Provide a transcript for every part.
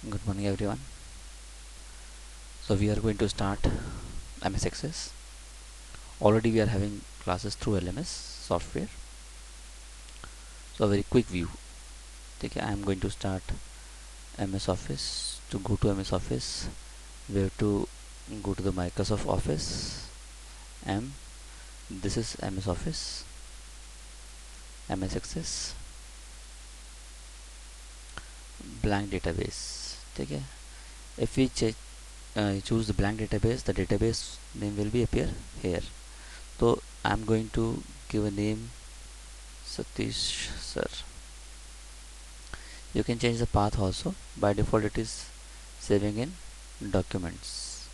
Good morning, everyone. So we are going to start MS Access. Already we are having classes through LMS software. So a very quick view. Okay, I am going to start MS Office. To go to MS Office, we have to go to the Microsoft Office. M. This is MS Office. MS Access. Blank database. Okay. If we choose the blank database, the database name will be appear here. So I am going to give a name Satish sir. You can change the path also. By default it is saving in documents,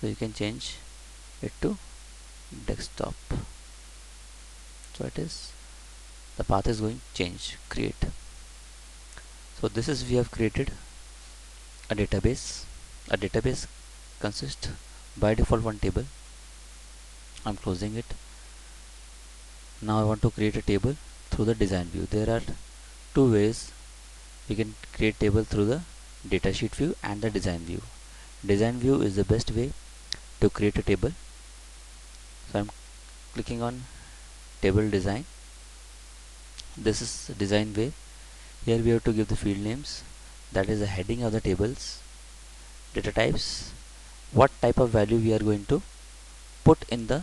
so you can change it to desktop. So it is, the path is going change create. So this is, we have created a database consists by default one table. I'm closing it. Now I want to create a table through the design view. There are two ways we can create table, through the datasheet view and the design view. Design view is the best way to create a table. So I'm clicking on table design. This is design way. Here we have to give the field names, that is the heading of the tables, data types, what type of value we are going to put in the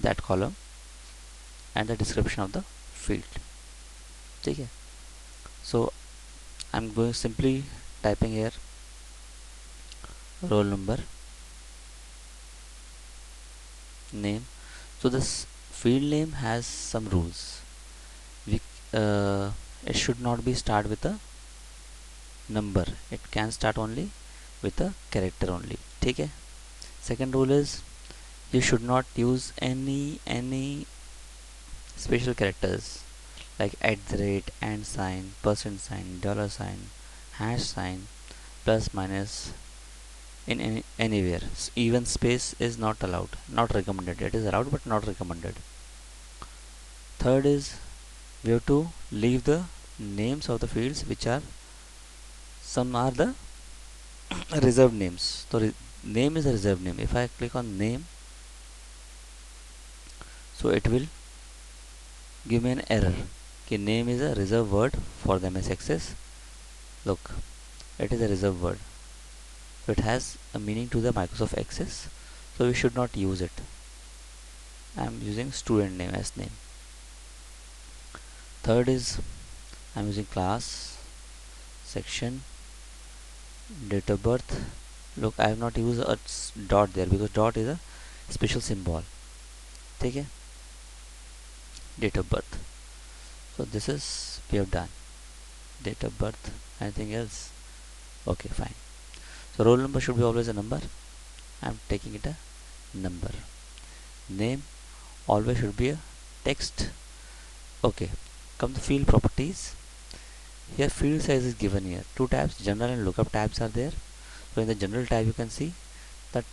that column, and the description of the field. Okay. So I'm going simply typing here roll number, name. So this field name has some rules. We it should not be start with a number. It can start only with a character only. Okay. Second rule is you should not use any special characters like at the rate, and sign, percent sign, dollar sign, hash sign, plus minus in anywhere. Even space is not allowed, not recommended. It is allowed but not recommended. Third is we have to leave the names of the fields, which are, some are the reserved names. So name is a reserved name. If I click on name, so it will give me an error. Okay, name is a reserved word for the MS Access. Look, it is a reserved word. So it has a meaning to the Microsoft Access. So we should not use it. I am using student name as name. Third is I am using class, section, date of birth. Look, I have not used a dot there because dot is a special symbol. Okay, date of birth. So this is, we have done date of birth. Anything else? Okay, fine. So roll number should be always a number. I am taking it a number. Name always should be a text. Okay, come to field properties. Here field size is given here. Two tabs, general and lookup tabs are there. So in the general tab you can see that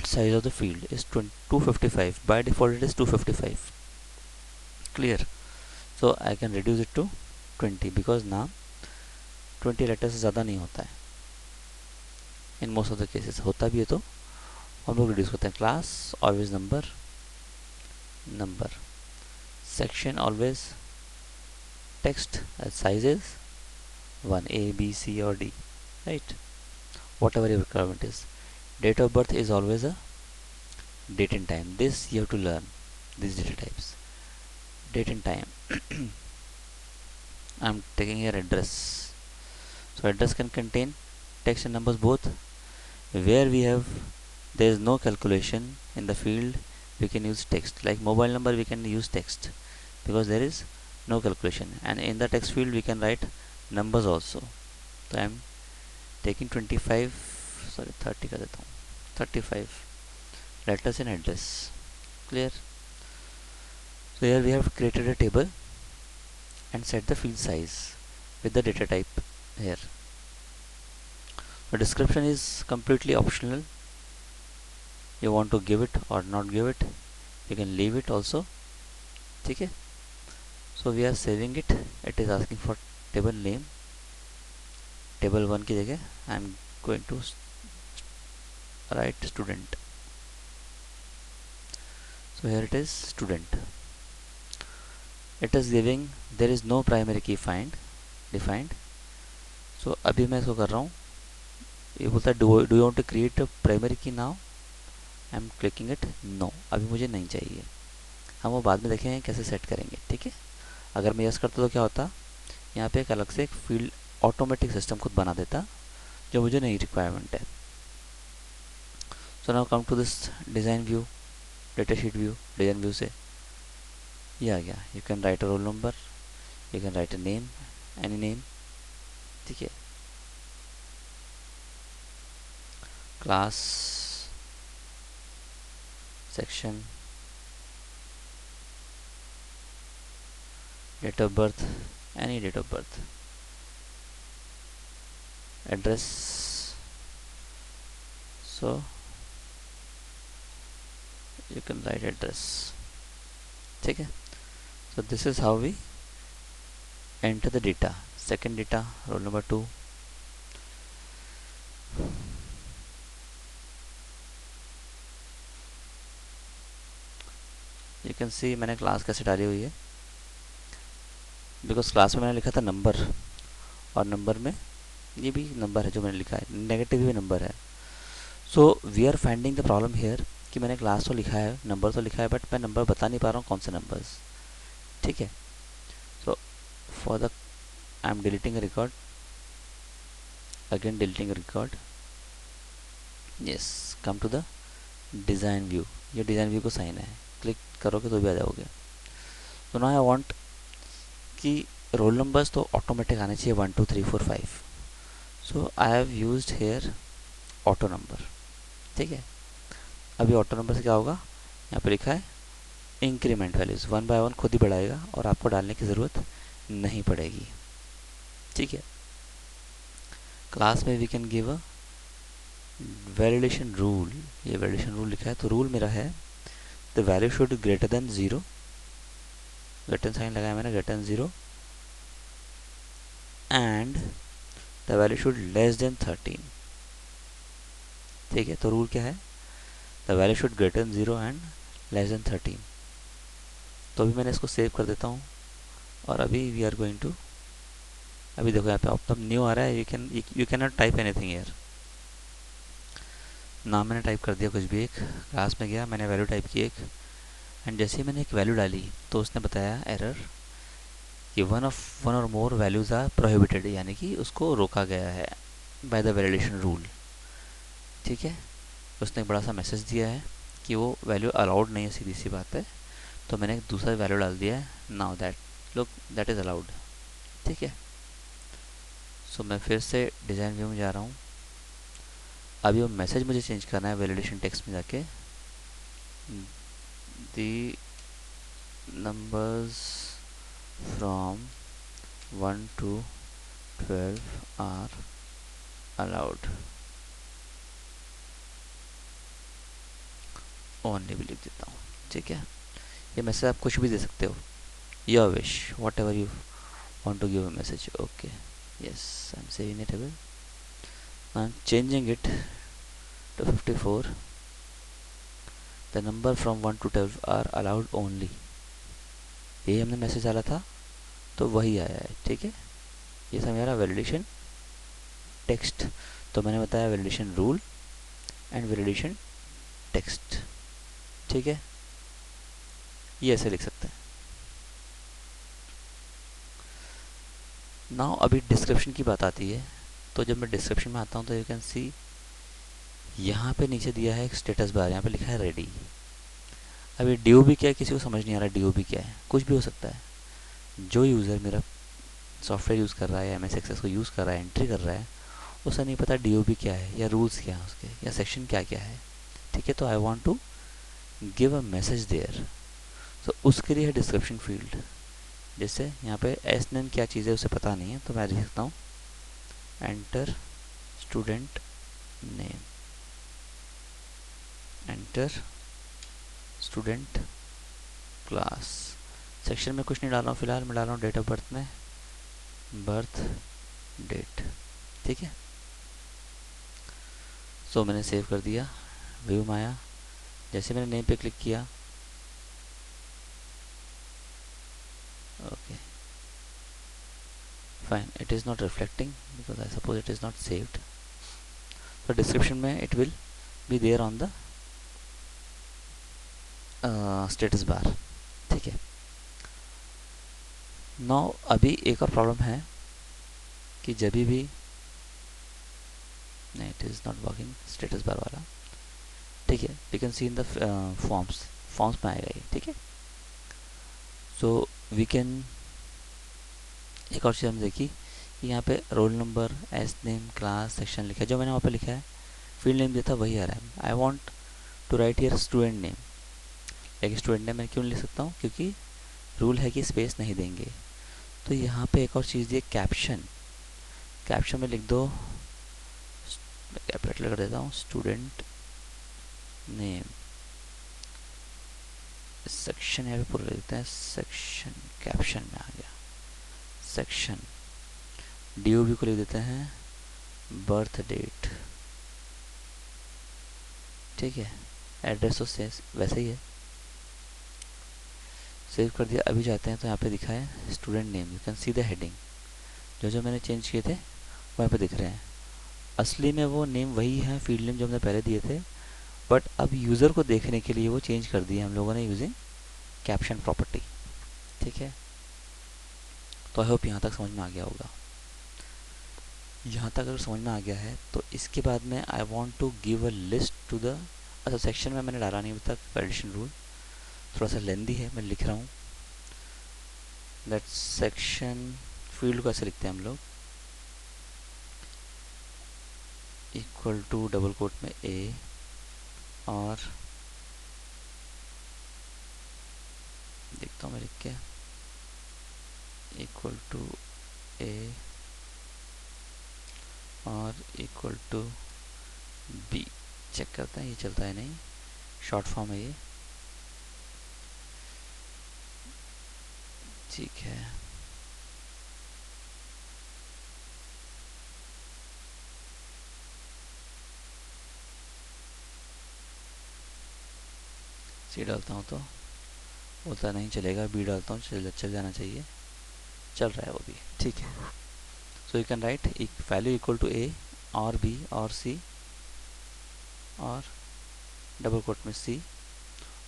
size of the field is 255. By default it is 255. Clear. So I can reduce it to 20 because now 20 letter से ज़्यादा नहीं होता है. In most of the cases होता भी है तो हम लोग रिड्यूस करते हैं. Class always number, number. Section always text, size is 1, A, B, C or D, right? Whatever your requirement is. Date of birth is always a date and time. This you have to learn, these data types. Date and time. I'm taking here address. So address can contain text and numbers both. Where we have, there is no calculation in the field, we can use text. Like mobile number we can use text because there is no calculation, and in the text field we can write numbers also. So I am taking 25, sorry 30 कर देता हूँ, 35 letters in address. Clear. So here we have created a table and set the field size with the data type here. The description is completely optional. You want to give it or not give it, you can leave it also. Okay. So we are saving it. It is asking for table name, table 1 की जगह I am going to write student. So here it is student. It is giving there is no primary key find defined. So अभी मैं इसको कर रहा हूँ. ये बोलता है do you want to create a primary key now? I am clicking it. No, अभी मुझे नहीं चाहिए. हम वो बाद में देखेंगे कैसे सेट करेंगे. ठीक है. अगर मैं यस करता तो क्या होता, यहाँ पे एक अलग से एक फील्ड ऑटोमेटिक सिस्टम खुद बना देता जो मुझे नहीं रिक्वायरमेंट है. So now come to this design view, data sheet view. Design view से ये आ गया. You can write a roll number, you can write a name, any name. ठीक है. Class, section, date of birth, any date of birth, address. So you can write address. ठीक है. So this is how we enter the data. Second data, roll number 2. You can see मैंने class कैसे डाली हुई है. Because class में मैंने लिखा था नंबर, और नंबर में ये भी नंबर है जो मैंने लिखा है, नेगेटिव भी नंबर है. So we are finding the problem here कि मैंने क्लास तो लिखा है, नंबर तो लिखा है, बट मैं नंबर बता नहीं पा रहा हूँ कौन से नंबर्स. ठीक है. So for the I am deleting a record, again deleting a record. Yes, come to the design view. ये डिज़ाइन व्यू को साइन है, क्लिक करोगे तो भी आ जाओगे. तो नाउ आई वांट कि रोल नंबर्स तो ऑटोमेटिक आने चाहिए 1 2 3 4 5. So I have used here auto number. ठीक है. अभी ऑटो नंबर से क्या होगा, यहाँ पे लिखा है इंक्रीमेंट वैल्यूज़ 1 बाय 1 खुद ही बढ़ाएगा और आपको डालने की ज़रूरत नहीं पड़ेगी. ठीक है. क्लास में we can give a validation rule. ये वैलिडेशन रूल लिखा है, तो रूल मेरा है the value should greater than 0. Greater sign लगाया मैंने, greater than 0, and the value should less than 13. ठीक है. तो रूल क्या है, the value should greater than 0 and less than 13. तो अभी मैंने इसको सेव कर देता हूँ, और अभी वी आर गोइंग टू, अभी देखो यहाँ पे अब न्यू आ रहा है. You can not type anything here. नाम मैंने टाइप कर दिया कुछ भी एक, क्लास में गया, मैंने वैल्यू टाइप की एक, एंड जैसे ही मैंने एक वैल्यू डाली तो उसने बताया एरर कि वन और मोर वैल्यूज़ आर प्रोहिबिटेड, यानी कि उसको रोका गया है बाय द वैलिडेशन रूल. ठीक है. उसने एक बड़ा सा मैसेज दिया है कि वो वैल्यू अलाउड नहीं है, सीधी सी बात है. तो मैंने एक दूसरा वैल्यू डाल दिया है. Now that look that is allowed. ठीक है. सो मैं फिर से डिज़ाइन व्यू में जा रहा हूँ. अभी वो मैसेज मुझे चेंज करना है वैलिडेशन टेक्स्ट में जाके, the numbers from 1 to 12 are allowed. Only भी लिख देता हूँ. ठीक है. ये मैसेज आप कुछ भी दे सकते हो, your wish, what ever you want to give a message. Okay, yes, I'm saving it away. I'm changing it to 54. The number from 1 to 12 are allowed only. यही हमने मैसेज डाला था तो वही आया है. ठीक है. ये था मेरा वैलिडेशन टेक्स्ट. तो मैंने बताया validation rule and validation text. ठीक है. ये ऐसे लिख सकते हैं. नाउ अभी डिस्क्रिप्शन की बात आती है. तो जब मैं डिस्क्रिप्शन में आता हूँ तो यू कैन सी यहाँ पे नीचे दिया है एक स्टेटस बार, यहाँ पे लिखा है रेडी. अभी डी ओ बी क्या है किसी को समझ नहीं आ रहा. डी ओ बी क्या है, कुछ भी हो सकता है. जो यूज़र मेरा सॉफ्टवेयर यूज़ कर रहा है या एम एस एक्सेस को यूज़ कर रहा है, एंट्री कर रहा है, उसे नहीं पता डी ओ बी क्या है या रूल्स क्या है उसके, या सेक्शन क्या क्या है. ठीक है. तो I want to give a message there. तो उसके लिए है डिस्क्रिप्शन फील्ड. जैसे यहाँ पे एस नेम क्या चीज़ है उसे पता नहीं है, तो मैं लिख सकता हूँ enter student name, enter student class. Section में कुछ नहीं डाल रहा हूँ फिलहाल, मैं डाल रहा हूँ डेट ऑफ बर्थ में बर्थ डेट. ठीक है। सो मैंने सेव कर दिया, व्यू में आया, जैसे मैंने नेम पे क्लिक किया, okay fine, it is not reflecting because I suppose it is not saved. तो डिस्क्रिप्शन में it will be there on the status bar, ठीक है। नाउ अभी एक और प्रॉब्लम है कि जब भी, नहीं it is not working status bar वाला, ठीक है। You can see in the forms में आएगा ये, ठीक है। सो वी कैन, एक और चीज़ हमने देखी कि यहाँ पे roll number, S name, class, section लिखा है, जो मैंने वहाँ पे लिखा है, फील्ड नेम दिया था वही आ रहा है। I want to write here student name, लेकिन स्टूडेंट नेम मैं क्यों नहीं लिख सकता हूँ, क्योंकि रूल है कि स्पेस नहीं देंगे। तो यहाँ पे एक और चीज़ दिए कैप्शन, कैप्शन में लिख दो, मैं कैपिटल कर देता हूँ, स्टूडेंट नेम, सेक्शन यहाँ पे पूरा लिख देते हैं, सेक्शन कैप्शन में आ गया, सेक्शन DOB को लिख देते हैं बर्थ डेट, ठीक है। एड्रेस तो वैसे ही है, सेव कर दिया। अभी जाते हैं तो यहाँ पे दिखा है student name, you can see the heading, जो जो मैंने चेंज किए थे वो यहाँ पे दिख रहे हैं। असली में वो नेम वही है, फील्ड नेम जो हमने पहले दिए थे, बट अब यूज़र को देखने के लिए वो चेंज कर दिए हम लोगों ने यूजिंग कैप्शन प्रॉपर्टी, ठीक है। तो आई होप यहाँ तक समझ में आ गया होगा। यहाँ तक अगर समझ में आ गया है तो इसके बाद में I want to give a list to the, अच्छा सेक्शन में मैंने डाला नहीं अभी तक वैलिडेशन रूल, थोड़ा सा लेंदी है, मैं लिख रहा हूँ। दैट सेक्शन फील्ड को ऐसे लिखते हैं हम लोग, इक्वल टू डबल कोट में ए, और देखता हूँ मैं लिख के, इक्वल टू ए और इक्वल टू बी। चेक करते हैं ये चलता है नहीं, शॉर्ट फॉर्म है ये, ठीक है। सी डालता हूँ तो बोलता नहीं चलेगा, बी डालता हूँ चल जाना चाहिए, चल रहा है वो भी, ठीक है। So you can write value equal to A और बी और सी और डबल कोट में सी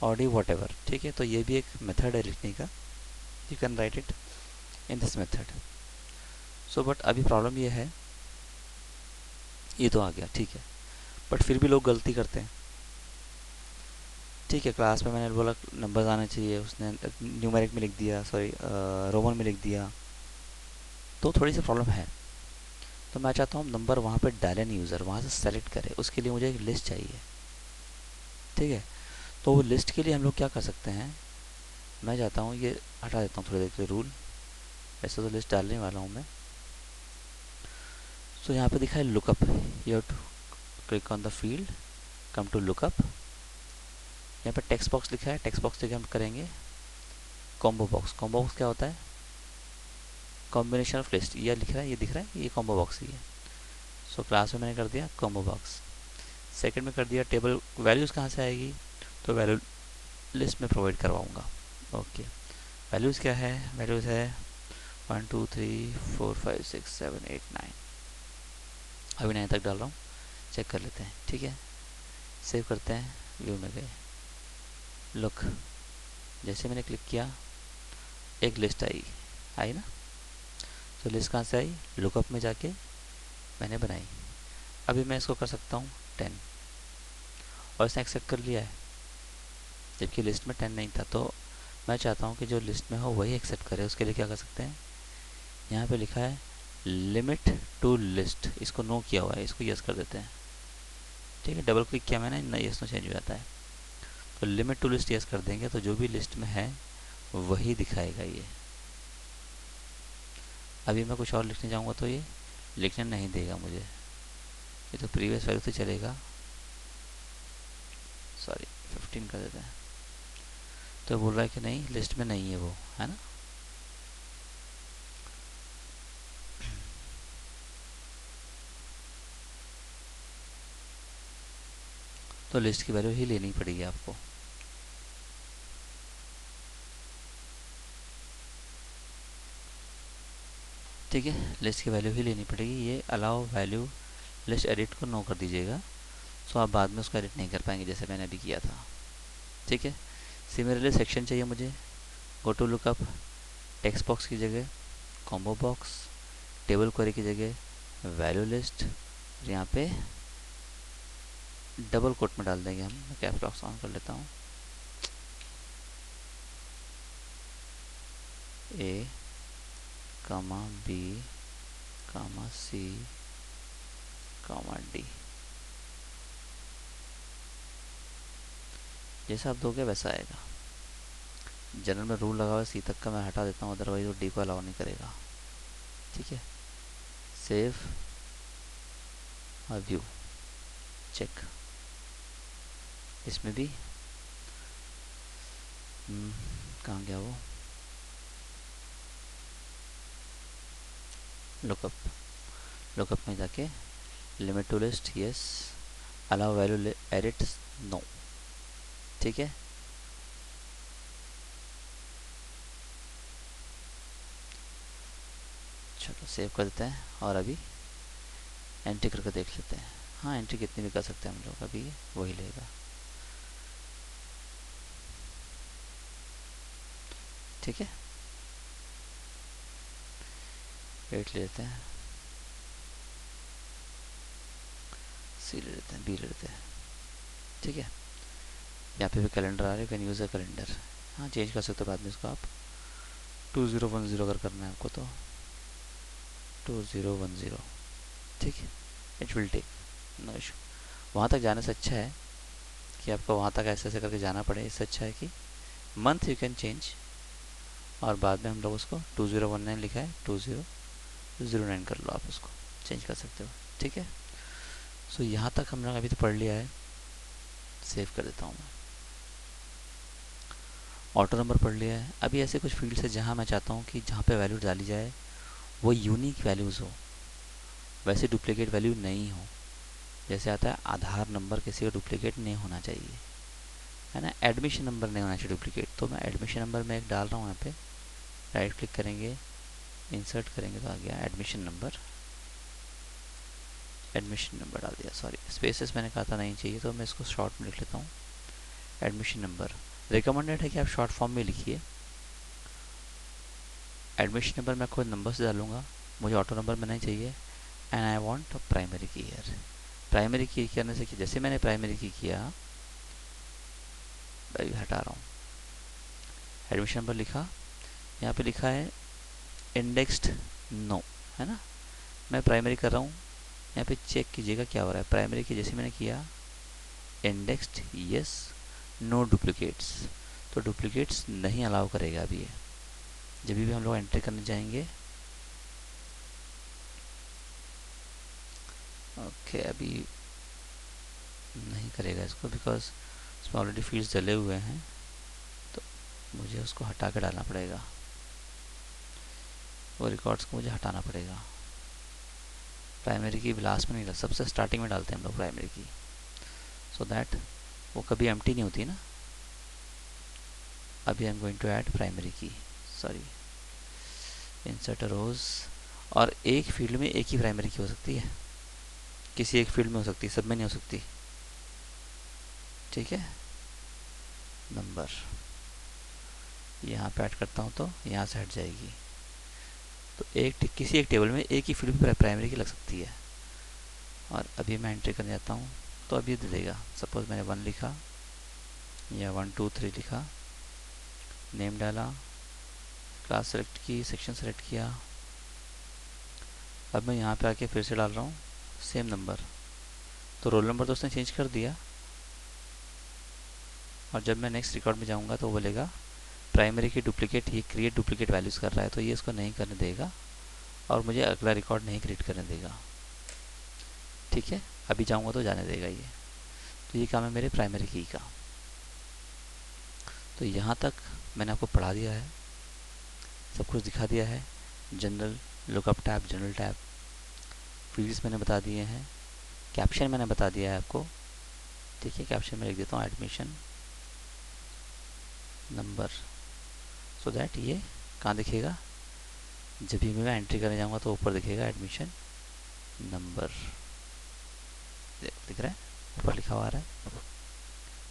और डी वॉट एवर, ठीक है। तो ये भी एक मेथड है लिखने का, you can right it in this method. So but अभी प्रॉब्लम ये है, ये तो आ गया ठीक है, बट फिर भी लोग गलती करते हैं, ठीक है। क्लास में मैंने बोला नंबर्स आने चाहिए, उसने न्यूमेरिक में लिख दिया, सॉरी रोमन में लिख दिया, तो थोड़ी सी प्रॉब्लम है। तो मैं चाहता हूँ नंबर वहाँ पे डाले नहीं यूज़र, वहाँ से सेलेक्ट करे, उसके लिए मुझे एक लिस्ट चाहिए, ठीक है। तो वो लिस्ट के लिए हम लोग क्या कर सकते हैं, मैं चाहता हूँ ये हटा देता हूँ थोड़ी देर के लिए रूल, ऐसे तो लिस्ट डालने वाला हूँ मैं। सो यहाँ पे दिखा है lookup, you have to click on the field, come to lookup, यहाँ पे टेक्स्ट बॉक्स लिखा है, टेक्स्ट बॉक्स से हम करेंगे कॉम्बो बॉक्स। कॉम्बो बॉक्स क्या होता है, कॉम्बिनेशन ऑफ लिस्ट, ये लिख रहा है, ये दिख रहा है, ये कॉम्बो बॉक्स ही है। सो क्लास में मैंने कर दिया कॉम्बो बॉक्स, सेकंड में कर दिया टेबल, वैल्यूज़ कहाँ से आएगी, तो वैल्यू लिस्ट में प्रोवाइड करवाऊँगा, ओके। वैल्यूज़ क्या है, वैल्यूज़ है 1 2 3 4 5 6 7 8 9, अभी 9 तक डाल रहा हूँ, चेक कर लेते हैं, ठीक है। सेव करते हैं, व्यू में गए, लुक, जैसे मैंने क्लिक किया एक लिस्ट आई ना। तो लिस्ट कहाँ से आई, लुकअप में जाके मैंने बनाई। अभी मैं इसको कर सकता हूँ 10, और इसने एक्सेप्ट कर लिया है, जबकि लिस्ट में 10 नहीं था। तो मैं चाहता हूँ कि जो लिस्ट में हो वही एक्सेप्ट करे, उसके लिए क्या कर सकते हैं, यहाँ पे लिखा है लिमिट टू लिस्ट, इसको नो किया हुआ है, इसको यस कर देते हैं, ठीक है। डबल क्लिक किया मैंने ना, यस नो चेंज हो जाता है। तो लिमिट टू लिस्ट यस कर देंगे तो जो भी लिस्ट में है वही दिखाएगा ये। अभी मैं कुछ और लिखने जाऊँगा तो ये लिखने नहीं देगा मुझे, ये तो प्रीवियस वैल्यू से चलेगा, सॉरी 15 कर देते हैं। तो बोल रहा है कि नहीं लिस्ट में नहीं है वो, है ना। तो लिस्ट की वैल्यू ही लेनी पड़ेगी आपको। ठीक है, लिस्ट की वैल्यू ही लेनी पड़ेगी। ये अलाउ वैल्यू लिस्ट एडिट को नो कर दीजिएगा, सो आप बाद में उसको एडिट नहीं कर पाएंगे जैसे मैंने अभी किया था। ठीक है, सिमिलरली सेक्शन चाहिए मुझे। Go to lookup, text box की जगह कॉम्बो बॉक्स, टेबल क्वेरी की जगह वैल्यू लिस्ट, यहाँ पे डबल कोट में डाल देंगे हम। मैं कैप्स लॉक ऑन कर लेता हूँ। ए कामा बी कामा सी कामा डी। जैसा आप दोगे वैसा आएगा। जनरल में रूल लगा हुआ है सी तक का, मैं हटा देता हूँ, अदरवाइज वो डी को अलाउ नहीं करेगा। ठीक है, सेव और व्यू चेक। इसमें भी कहाँ गया वो, लुकअप। लुकअप में जाके limit to list yes, allow value edit no. ठीक है, चलो सेव कर देते हैं और अभी एंट्री करके देख लेते हैं। हाँ, एंट्री कितनी भी कर सकते हैं हम लोग, अभी वही लेगा। ठीक है, एट ले लेते हैं, सी ले लेते हैं, बी ले लेते हैं। ठीक है, यहाँ पे भी कैलेंडर आ रहा है, कैन यूज़ अ कैलेंडर। हाँ, चेंज कर सकते हो बाद में इसको आप। 2010 अगर करना है आपको तो 2010। ठीक है, it will take, no issue. वहाँ तक जाने से अच्छा है कि आपको वहाँ तक ऐसे ऐसे करके जाना पड़े, इससे अच्छा है कि मंथ यू कैन चेंज और बाद में हम लोग उसको 2019 लिखा है 2009 कर लो, आप उसको चेंज कर सकते हो। ठीक है, सो यहाँ तक हम लोग अभी तो पढ़ लिया है। सेव कर देता हूँ मैं। ऑटो नंबर पढ़ लिया है। अभी ऐसे कुछ फील्ड्स है जहाँ मैं चाहता हूँ कि जहाँ पे वैल्यू डाली जाए वो यूनिक वैल्यूज़ हो, वैसे डुप्लीकेट वैल्यू नहीं हो। जैसे आता है आधार नंबर, किसी का डुप्लीकेट नहीं होना चाहिए, है ना। एडमिशन नंबर नहीं होना चाहिए डुप्लीकेट। तो मैं एडमिशन नंबर में एक डाल रहा हूँ। यहाँ पे राइट क्लिक करेंगे, इंसर्ट करेंगे तो आ गया एडमिशन नंबर। एडमिशन नंबर डाल दिया, सॉरी स्पेसेस मैंने कहा था नहीं चाहिए, तो मैं इसको शॉर्ट में लिख लेता हूँ एडमिशन नंबर। रिकमेंडेड है कि आप शॉर्ट फॉर्म में लिखिए। एडमिशन नंबर मैं खुद नंबर से डालूंगा, मुझे ऑटो नंबर में नहीं चाहिए। एंड आई वांट प्राइमरी की ईयर। प्राइमरी की करने से कि जैसे मैंने प्राइमरी की किया, अभी हटा रहा हूँ, एडमिशन नंबर लिखा, यहाँ पे लिखा है इंडेक्स्ड नो, है ना। मैं प्राइमरी कर रहा हूँ, यहाँ पे चेक कीजिएगा क्या हो रहा है। प्राइमरी की जैसे मैंने किया इंडेक्स्ड यस, नो डुप्लीकेट्स, तो डुप्लीकेट्स नहीं अलाउ करेगा अभी ये। जब भी हम लोग एंट्री करने जाएंगे, ओके अभी नहीं करेगा इसको, बिकॉज इसमें ऑलरेडी फील्ड्स डले हुए हैं, तो मुझे उसको हटा के डालना पड़ेगा। वो रिकॉर्ड्स को मुझे हटाना पड़ेगा। प्राइमरी की लास्ट में नहीं डाल, सबसे स्टार्टिंग में डालते हैं हम लोग प्राइमरी की, सो दैट वो कभी एम्प्टी नहीं होती ना। अभी I am going to add primary key, sorry insert rows. और एक फील्ड में एक ही प्राइमरी की हो सकती है, किसी एक फील्ड में हो सकती है, सब में नहीं हो सकती। ठीक है, नंबर यहाँ पे ऐड करता हूँ तो यहाँ से हट जाएगी। तो किसी एक टेबल में एक ही फील्ड में प्राइमरी की लग सकती है। और अभी मैं एंट्री करने जाता हूँ तो अभी दे देगा। सपोज मैंने 1 लिखा या 1 2 3 लिखा, नेम डाला, क्लास सेलेक्ट की, सेक्शन सेलेक्ट किया। अब मैं यहाँ पे आके फिर से डाल रहा हूँ सेम नंबर, तो रोल नंबर तो उसने चेंज कर दिया। और जब मैं नेक्स्ट रिकॉर्ड में जाऊँगा तो वो बोलेगा प्राइमरी की डुप्लीकेट, ये क्रिएट डुप्लीकेट वैल्यूज़ कर रहा है, तो ये इसको नहीं करने देगा और मुझे अगला रिकॉर्ड नहीं क्रिएट करने देगा। ठीक है, अभी जाऊँगा तो जाने देगा ये। तो ये काम है मेरे प्राइमरी की का। तो यहाँ तक मैंने आपको पढ़ा दिया है, सब कुछ दिखा दिया है। General, lookup tab, general tab, fields मैंने बता दिए हैं, कैप्शन मैंने बता दिया है आपको, ठीक है, कैप्शन में लिख देता हूँ एडमिशन नंबर, सो दैट ये कहाँ दिखेगा, जब भी मैं एंट्री करने जाऊँगा तो ऊपर दिखेगा एडमिशन नंबर, दिख रहा है, ऊपर लिखा हुआ आ रहा है।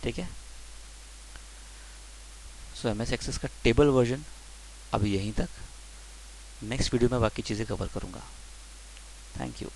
ठीक है, सो एम एस एक्सेस का टेबल वर्जन अभी यहीं तक, नेक्स्ट वीडियो में बाकी चीज़ें कवर करूँगा। Thank you.